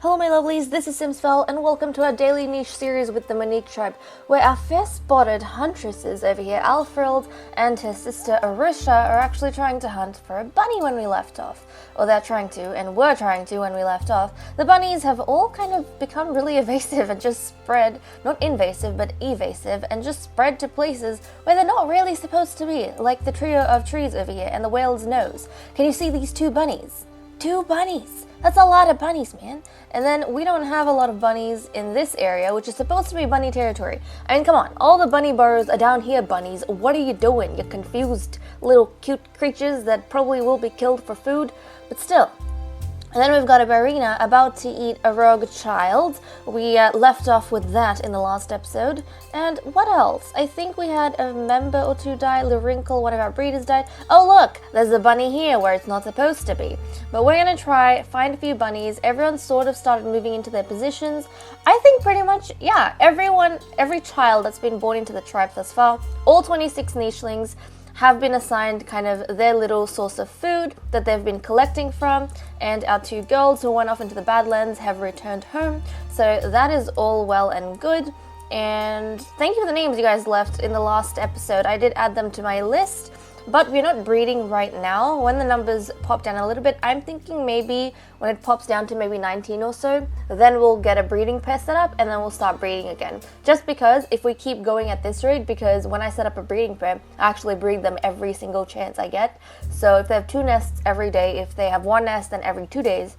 Hello my lovelies, this is Simsfell and welcome to our daily niche series with the Moneek Tribe, where our first spotted huntresses over here, Alfred and his sister Arusha, are actually trying to hunt for a bunny when we left off. Or they're trying to, and were trying to when we left off. The bunnies have all kind of become really evasive and just spread, not invasive but evasive, and just spread to places where they're not really supposed to be, like the trio of trees over here and the whale's nose. Can you see these two bunnies? Two bunnies! That's a lot of bunnies, man. And then we don't have a lot of bunnies in this area, which is supposed to be bunny territory. I mean, come on, all the bunny burrows are down here, bunnies. What are you doing? You confused little cute creatures that probably will be killed for food, but still. And then we've got a Barina about to eat a rogue child. We left off with that in the last episode. And what else? I think we had a member or two die. Lurinkle, one of our breeders, died. Oh look, there's a bunny here where it's not supposed to be. But we're gonna try find a few bunnies. Everyone sort of started moving into their positions. I think pretty much, yeah, every child that's been born into the tribe thus far, all 26 nichelings, have been assigned kind of their little source of food that they've been collecting from, and our two girls who went off into the Badlands have returned home. So that is all well and good, and thank you for the names you guys left in the last episode. I did add them to my list, but we're not breeding right now. When the numbers pop down a little bit, I'm thinking maybe when it pops down to maybe 19 or so, then we'll get a breeding pair set up and then we'll start breeding again. Just because if we keep going at this rate, because when I set up a breeding pair, I actually breed them every single chance I get. So if they have 2 nests every day, if they have 1 nest, then every 2 days.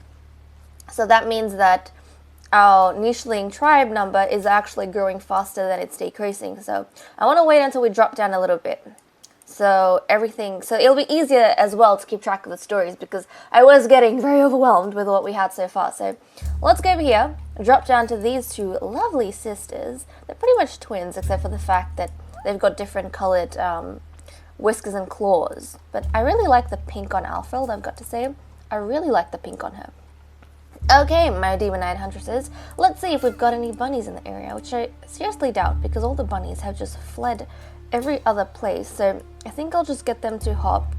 So that means that our nicheling tribe number is actually growing faster than it's decreasing. So I want to wait until we drop down a little bit. So it'll be easier as well to keep track of the stories, because I was getting very overwhelmed with what we had so far. So let's go over here, drop down to these two lovely sisters. They're pretty much twins, except for the fact that they've got different colored whiskers and claws. But I really like the pink on Alfred, I've got to say. I really like the pink on her. Okay, my demonite huntresses, let's see if we've got any bunnies in the area, which I seriously doubt, because all the bunnies have just fled every other place. So I think I'll just get them to hop.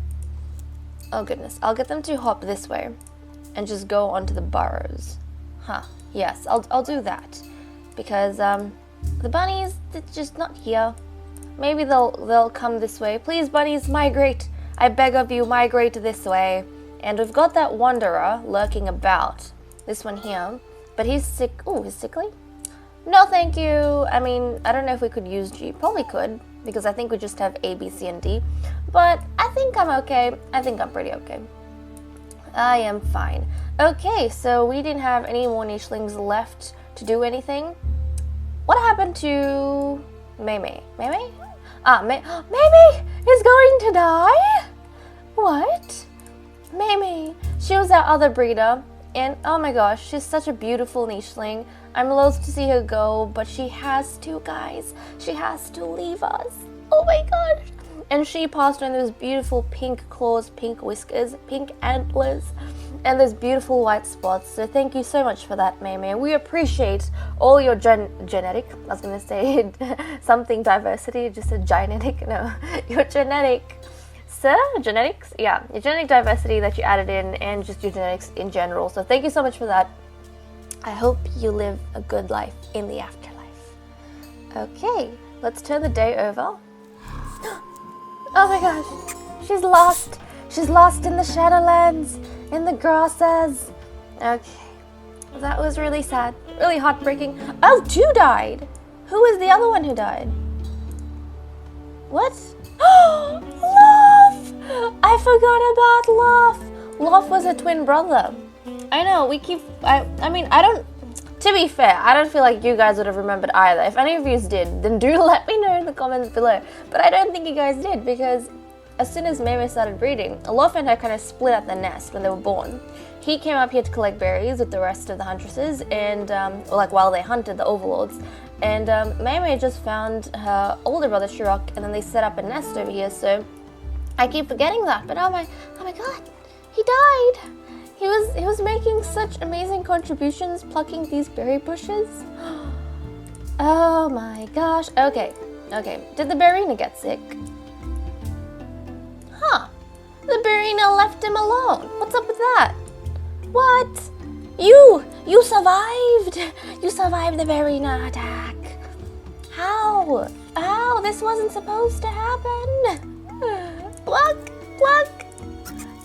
Oh goodness, I'll get them to hop this way and just go onto the burrows. Yes, I'll do that, because the bunnies, they're just not here. Maybe they'll come this way. Please, bunnies, migrate. I beg of you, migrate this way. And we've got that wanderer lurking about. This one here, but he's sick. Oh, he's sickly. No, thank you. I mean, I don't know if we could use G. Probably could, because I think we just have A, B, C, and D. But I think I'm okay. I think I'm pretty okay. I am fine. Okay, so we didn't have any more nichelings left to do anything. What happened to Mei? Mei is going to die? What? Mei. She was our other breeder. And oh my gosh, she's such a beautiful nicheling. I'm loath to see her go, but she has to, guys. She has to leave us. Oh my gosh. And she passed on those beautiful pink claws, pink whiskers, pink antlers, and those beautiful white spots. So thank you so much for that, Mei. We appreciate all your genetic, I was going to say something diversity, just a genetic, no, your genetic. Genetics? Yeah, your genetic diversity that you added in, and just your genetics in general. So thank you so much for that. I hope you live a good life in the afterlife. Okay, let's turn the day over. Oh my gosh, she's lost. She's lost in the Shadowlands, in the grasses. Okay, that was really sad, really heartbreaking. Oh, 2 died. Who was the other one who died? What? Oh, I forgot about Lof. Lof was a twin brother. I know, we keep, I mean, I don't, to be fair, I don't feel like you guys would have remembered either. If any of you did, then do let me know in the comments below. But I don't think you guys did, because as soon as Mei started breeding, Lof and her kind of split at the nest when they were born. He came up here to collect berries with the rest of the huntresses, and while they hunted the overlords. And Mei just found her older brother Shirok, and then they set up a nest over here. So I keep forgetting that, but oh my god, he died. He was making such amazing contributions plucking these berry bushes. Oh my gosh. Okay. Did the Barina get sick? The Barina left him alone. What's up with that? What? You survived! You survived the berry nut attack. How? How? This wasn't supposed to happen. Pluck, pluck.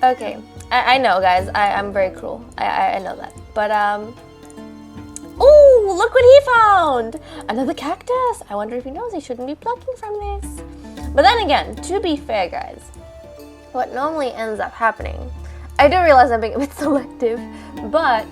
Okay, I know, guys. I'm very cruel. I know that. But, oh, look what he found! Another cactus. I wonder if he knows he shouldn't be plucking from this. But then again, to be fair, guys, what normally ends up happening, I do realize I'm being a bit selective, but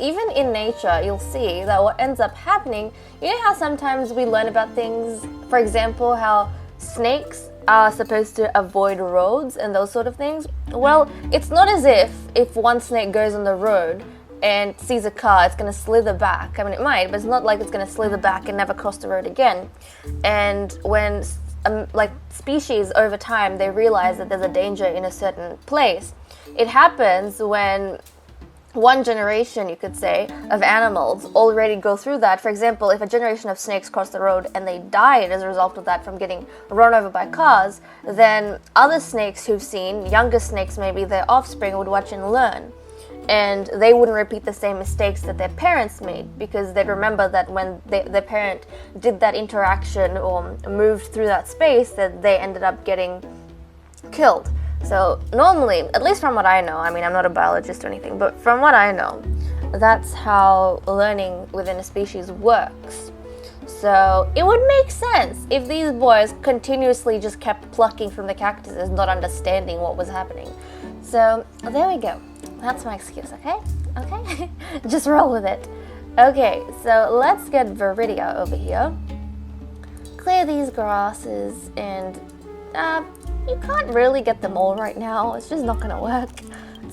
even in nature, you'll see that what ends up happening, you know how sometimes we learn about things, for example, how snakes are supposed to avoid roads and those sort of things? Well, it's not as if one snake goes on the road and sees a car, it's going to slither back. I mean, it might, but it's not like it's going to slither back and never cross the road again. And when like species over time, they realize that there's a danger in a certain place, it happens when one generation, you could say, of animals already go through that. For example, if a generation of snakes cross the road and they died as a result of that from getting run over by cars, then other snakes who've seen, younger snakes maybe, their offspring would watch and learn. And they wouldn't repeat the same mistakes that their parents made, because they'd remember that when their parent did that interaction or moved through that space, that they ended up getting killed. So normally, at least from what I know, I mean, I'm not a biologist or anything, but from what I know, that's how learning within a species works. So it would make sense if these boys continuously just kept plucking from the cactuses, not understanding what was happening. So there we go. That's my excuse, okay? Okay? Just roll with it. Okay, so let's get Viridia over here. Clear these grasses, and you can't really get them all right now. It's just not gonna work.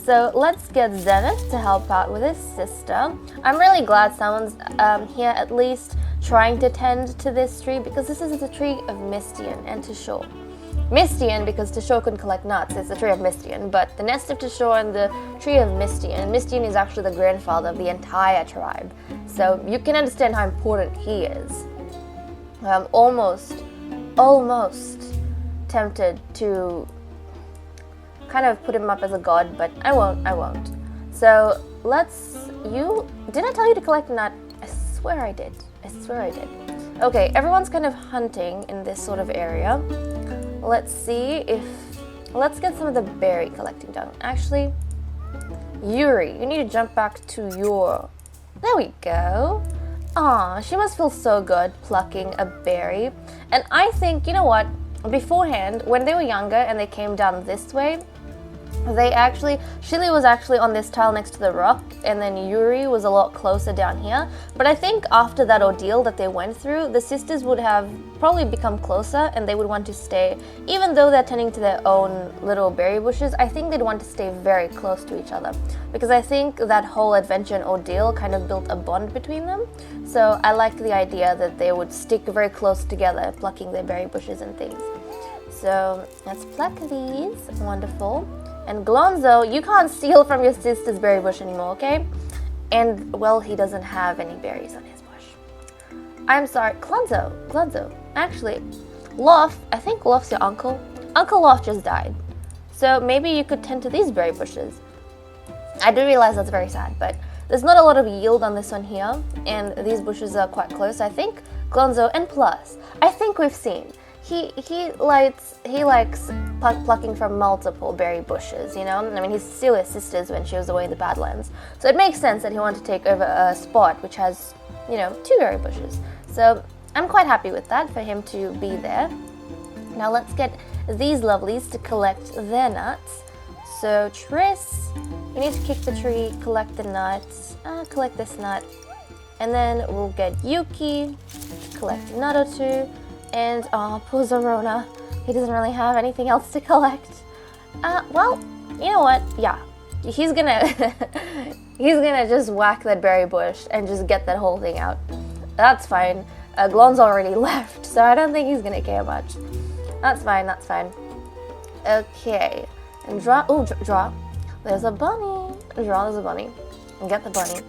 So let's get Zenith to help out with his sister. I'm really glad someone's here at least trying to tend to this tree, because this is the tree of Mistian and Tashore. Mistian, because Tashore can collect nuts, it's the tree of Mistian, but the nest of Tashore and the tree of Mistian. Mistian is actually the grandfather of the entire tribe. So you can understand how important he is. I'm almost tempted to kind of put him up as a god, but I won't. So did I tell you to collect a nut? I swear I did. Okay, everyone's kind of hunting in this sort of area. Let's get some of the berry collecting done. Actually, Yuri, you need to jump back to there we go. Aw, she must feel so good plucking a berry. And I think, you know what, beforehand, when they were younger and they came down this way, Shili was actually on this tile next to the rock, and then Yuri was a lot closer down here. But I think after that ordeal that they went through, the sisters would have probably become closer, and they would want to stay, even though they're tending to their own little berry bushes, I think they'd want to stay very close to each other. Because I think that whole adventure and ordeal kind of built a bond between them. So I like the idea that they would stick very close together, plucking their berry bushes and things. So let's pluck these. Wonderful. And Glonzo, you can't steal from your sister's berry bush anymore, okay? And, well, he doesn't have any berries on his bush. I'm sorry, Glonzo. Actually, Lof, I think Lof's your uncle. Uncle Lof just died. So maybe you could tend to these berry bushes. I do realize that's very sad, but there's not a lot of yield on this one here, and these bushes are quite close. I think Glonzo, and plus, I think we've seen, he likes plucking from multiple berry bushes, you know? I mean, he's still his sister's when she was away in the Badlands. So it makes sense that he wanted to take over a spot which has, you know, 2 berry bushes. So I'm quite happy with that, for him to be there. Now let's get these lovelies to collect their nuts. So Triss, you need to kick the tree, collect the nuts, collect this nut. And then we'll get Yuki to collect a nut or 2. And, poor Zorona, he doesn't really have anything else to collect. Well, you know what? Yeah, he's gonna just whack that berry bush and just get that whole thing out. That's fine. Glon's already left, so I don't think he's gonna care much. That's fine. Okay, and draw. There's a bunny. There's a bunny. Get the bunny.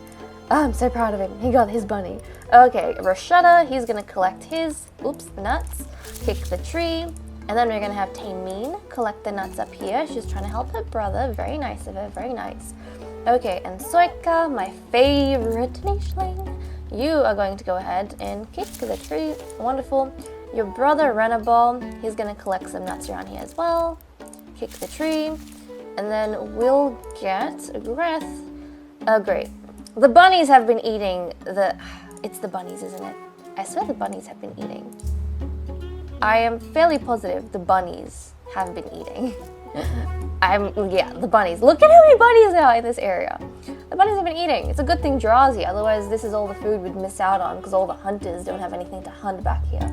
Oh, I'm so proud of him. He got his bunny. Okay, Rashada, he's gonna collect his, nuts, kick the tree, and then we're gonna have Taymeen collect the nuts up here. She's trying to help her brother. Very nice of her, very nice. Okay, and Soika, my favorite nicheling, you are going to go ahead and kick the tree. Wonderful. Your brother Renaball, he's going to collect some nuts around here as well. Kick the tree. And then we'll get a Greth. Oh, great. The bunnies have been eating the... It's the bunnies, isn't it? I swear the bunnies have been eating. I am fairly positive the bunnies have been eating. Yeah, the bunnies. Look at how many bunnies there are in this area. The bunnies have been eating. It's a good thing Jira's here, otherwise this is all the food we'd miss out on because all the hunters don't have anything to hunt back here.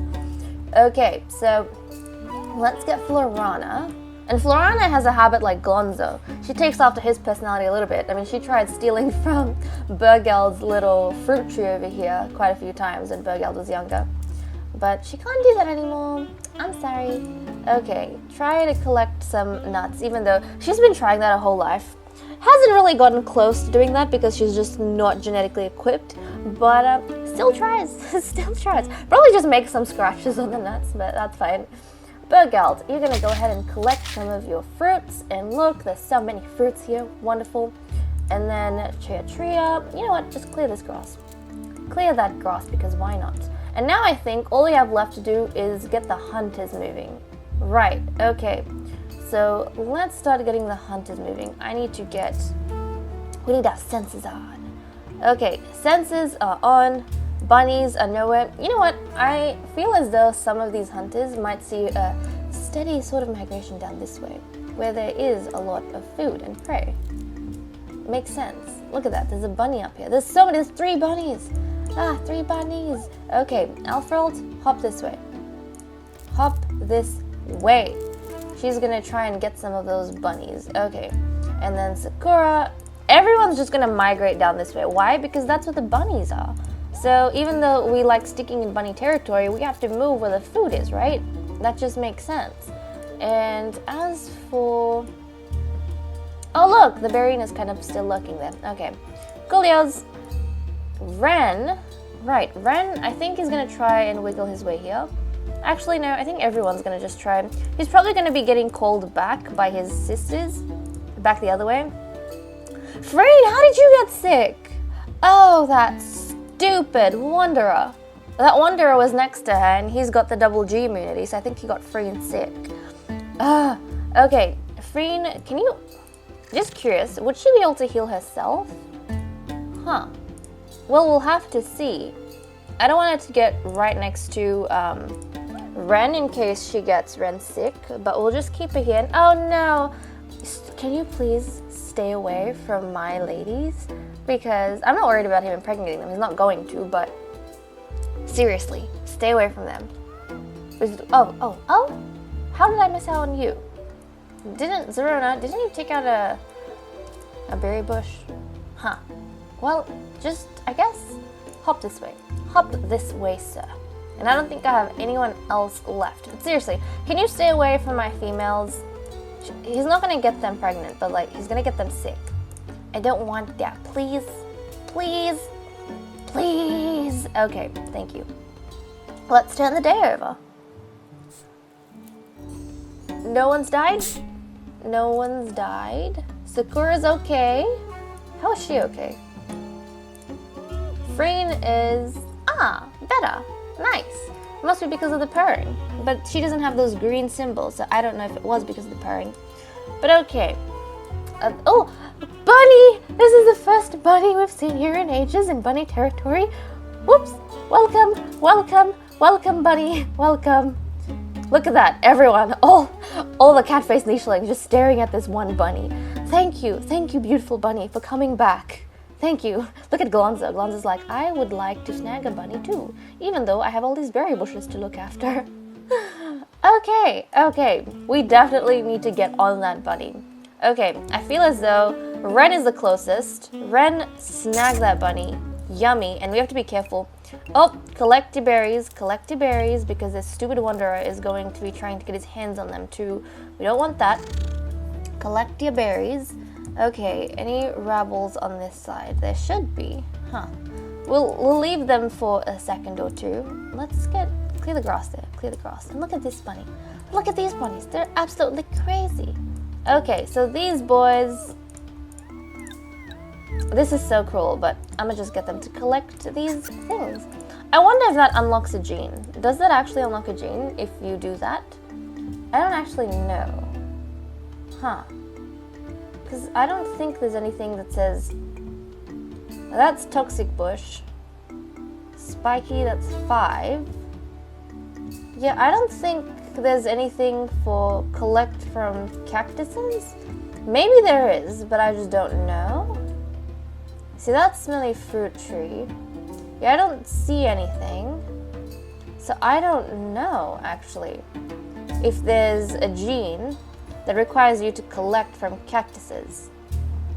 Okay, so let's get Florana. And Florana has a habit like Gonzo. She takes after his personality a little bit. I mean, she tried stealing from Burgeld's little fruit tree over here quite a few times when Burgeld was younger. But she can't do that anymore. I'm sorry. Okay, try to collect some nuts, even though she's been trying that her whole life. Hasn't really gotten close to doing that because she's just not genetically equipped, but still tries. Still tries. Probably just make some scratches on the nuts, but that's fine. Burgeld, you're gonna go ahead and collect some of your fruits, and look, there's so many fruits here. Wonderful. And then Tria, you know what? Just clear this grass. Clear that grass because why not? And now I think all we have left to do is get the hunters moving. Right, okay. So let's start getting the hunters moving. We need our senses on. Okay, senses are on. Bunnies are nowhere. You know what? I feel as though some of these hunters might see a steady sort of migration down this way, where there is a lot of food and prey. Makes sense. Look at that. There's a bunny up here. There's 3 bunnies. 3 bunnies. Okay, Alfred, hop this way. Hop this way. She's gonna try and get some of those bunnies. Okay, and then Sakura. Everyone's just gonna migrate down this way. Why? Because that's what the bunnies are. So even though we like sticking in bunny territory, we have to move where the food is, right? That just makes sense. And as for... Oh look, the Berrine is kind of still lurking there. Okay, Coolios. Ren, right, Ren I think is gonna try and wiggle his way here. Actually no, I think everyone's gonna just try. He's probably gonna be getting called back by his sisters, back the other way. Freed, how did you get sick? Oh, that stupid Wanderer. That Wanderer was next to her and he's got the double G immunity, so I think he got Freen sick. Okay, Freen, can you, just curious, would she be able to heal herself? Huh. Well, we'll have to see. I don't want it to get right next to Ren in case she gets Ren sick, but we'll just keep it here. And, oh no! Can you please stay away from my ladies? Because I'm not worried about him impregnating them. He's not going to, but seriously, stay away from them. Oh! How did I miss out on you? Didn't you take out a berry bush? Huh. Well, just, I guess, hop this way. Hop this way, sir. And I don't think I have anyone else left. But seriously, can you stay away from my females? He's not gonna get them pregnant, but like, he's gonna get them sick. I don't want that. Please, please, please. Okay, thank you. Let's turn the day over. No one's died? No one's died. Sakura's okay. How is she okay? Freen is, better. Nice. It must be because of the purring. But she doesn't have those green symbols, so I don't know if it was because of the purring. But okay. Oh, bunny! This is the first bunny we've seen here in ages in bunny territory. Whoops. Welcome, welcome, welcome, bunny. Welcome. Look at that, everyone. All the cat-faced nichelings just staring at this one bunny. Thank you, beautiful bunny, for coming back. Thank you. Look at Glonzo. Glonzo's like, I would like to snag a bunny too, even though I have all these berry bushes to look after. Okay. We definitely need to get on that bunny. Okay, I feel as though Ren is the closest. Ren, snag that bunny. Yummy. And we have to be careful. Oh, collect your berries, because this stupid Wanderer is going to be trying to get his hands on them too. We don't want that. Collect your berries. Okay, any rabbles on this side? There should be. Huh. We'll leave them for a second or two. Let's clear the grass there. Clear the grass. And look at this bunny. Look at these bunnies. They're absolutely crazy. Okay, so these boys... This is so cruel, but I'm gonna just get them to collect these things. I wonder if that unlocks a gene. Does that actually unlock a gene if you do that? I don't actually know. Huh. Because I don't think there's anything that says... That's toxic bush. Spiky, that's 5. Yeah, I don't think there's anything for collect from cactuses. Maybe there is, but I just don't know. See, that's smelly fruit tree. Yeah, I don't see anything. So I don't know, actually, if there's a gene that requires you to collect from cactuses.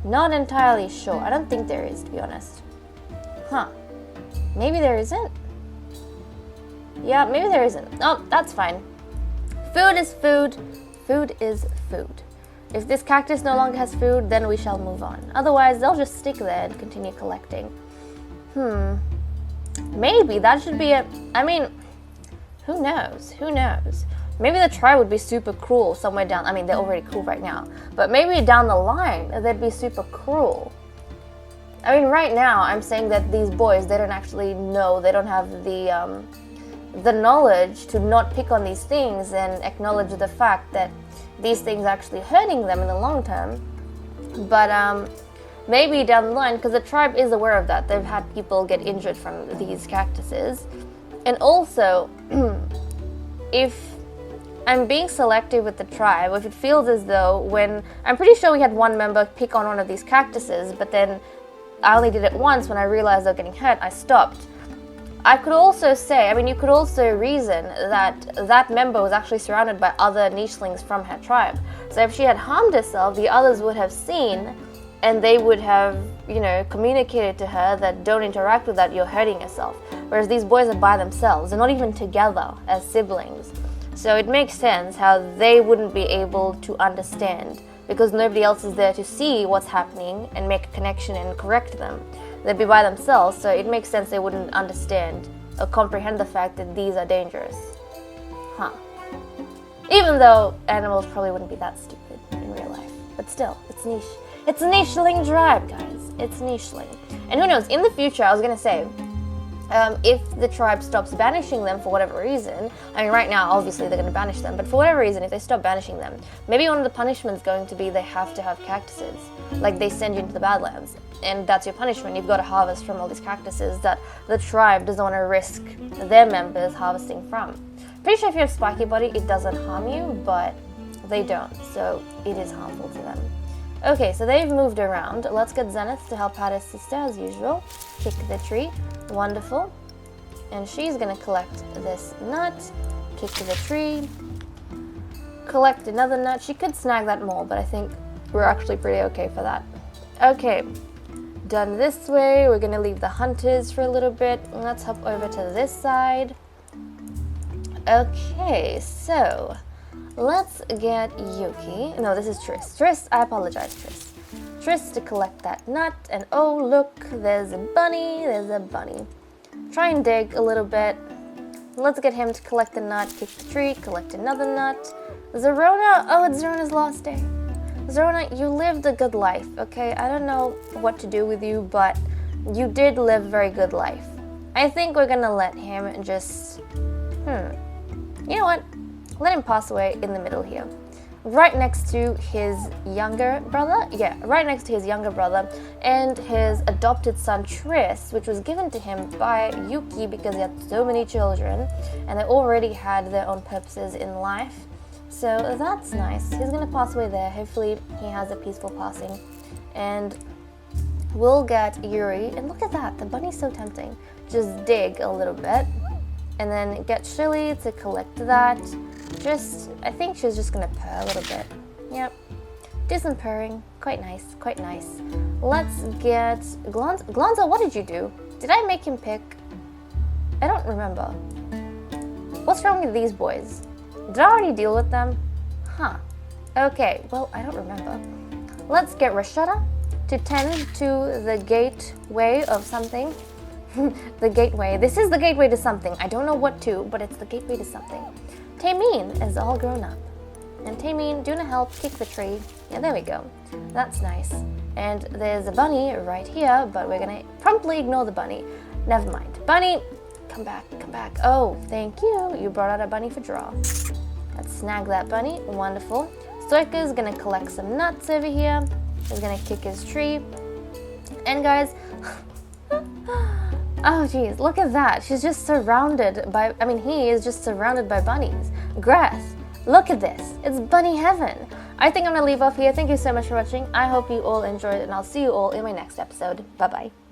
Not entirely sure. I don't think there is, to be honest. Huh. Maybe there isn't? Yeah, maybe there isn't. Oh, that's fine. Food is food. Food is food. If this cactus no longer has food, then we shall move on. Otherwise, they'll just stick there and continue collecting. Maybe that should be I mean, who knows? Who knows? Maybe the tribe would be super cruel somewhere down... I mean, they're already cruel right now. But maybe down the line, they'd be super cruel. I mean, right now, I'm saying that these boys, they don't actually know. They don't have the knowledge to not pick on these things and acknowledge the fact that these things are actually hurting them in the long term. But maybe down the line, because the tribe is aware of that. They've had people get injured from these cactuses. And also, if I'm being selective with the tribe, if it feels as though when... I'm pretty sure we had one member pick on one of these cactuses, but then I only did it once when I realized they were getting hurt. I stopped. I could also say, I mean, you could also reason that that member was actually surrounded by other nichelings from her tribe. So if she had harmed herself, the others would have seen, and they would have, you know, communicated to her that don't interact with that, you're hurting yourself. Whereas these boys are by themselves, they're not even together as siblings. So it makes sense how they wouldn't be able to understand, because nobody else is there to see what's happening and make a connection and correct them. They'd be by themselves, so it makes sense they wouldn't understand or comprehend the fact that these are dangerous. Huh. Even though animals probably wouldn't be that stupid in real life. But still, it's niche. It's a nicheling tribe, guys. It's nicheling. And who knows, in the future, I was going to say, if the tribe stops banishing them for whatever reason, I mean, right now, obviously, they're going to banish them, but for whatever reason, if they stop banishing them, maybe one of the punishments is going to be they have to have cactuses. Like, they send you into the Badlands, and that's your punishment. You've got to harvest from all these cactuses that the tribe doesn't want to risk their members harvesting from. Pretty sure if you have spiky body, it doesn't harm you, but they don't, so it is harmful to them. Okay, so they've moved around. Let's get Zenith to help out his sister as usual. Kick the tree. Wonderful. And she's gonna collect this nut. Kick the tree. Collect another nut. She could snag that mole, but I think we're actually pretty okay for that. Okay, done this way. We're gonna leave the hunters for a little bit. Let's hop over to this side. Okay, so let's get Yuki. No, this is Triss. Triss, I apologize, Triss. Triss to collect that nut, and oh look, there's a bunny, there's a bunny. Try and dig a little bit. Let's get him to collect the nut, kick the tree, collect another nut. Zerona, oh, it's Zerona's last day. Zerona, you lived a good life, okay? I don't know what to do with you, but you did live a very good life. I think we're gonna let him just, you know what? Let him pass away in the middle here. Right next to his younger brother. Yeah, right next to his younger brother and his adopted son Triss, which was given to him by Yuki because he had so many children and they already had their own purposes in life. So that's nice. He's gonna pass away there. Hopefully he has a peaceful passing. And we'll get Yuri. And look at that, the bunny's so tempting. Just dig a little bit. And then get Shilly to collect that. I think she's just gonna purr a little bit. Yep. Do some purring. Quite nice, quite nice. Let's get Glonzo, what did you do? Did I make him pick? I don't remember. What's wrong with these boys? Did I already deal with them? Huh. Okay, well, I don't remember. Let's get Rashada to tend to the gateway of something. The gateway. This is the gateway to something. I don't know what to, but it's the gateway to something. Taymeen is all grown up. And Taymeen, do you want to help kick the tree? Yeah, there we go. That's nice. And there's a bunny right here, but we're gonna promptly ignore the bunny. Never mind. Bunny, come back, come back. Oh, thank you. You brought out a bunny for draw. Let's snag that bunny. Wonderful. Stoika's gonna collect some nuts over here. He's gonna kick his tree. And guys, oh geez, look at that. She's just surrounded by, he is just surrounded by bunnies. Grass, look at this. It's bunny heaven. I think I'm gonna leave off here. Thank you so much for watching. I hope you all enjoyed, and I'll see you all in my next episode. Bye-bye.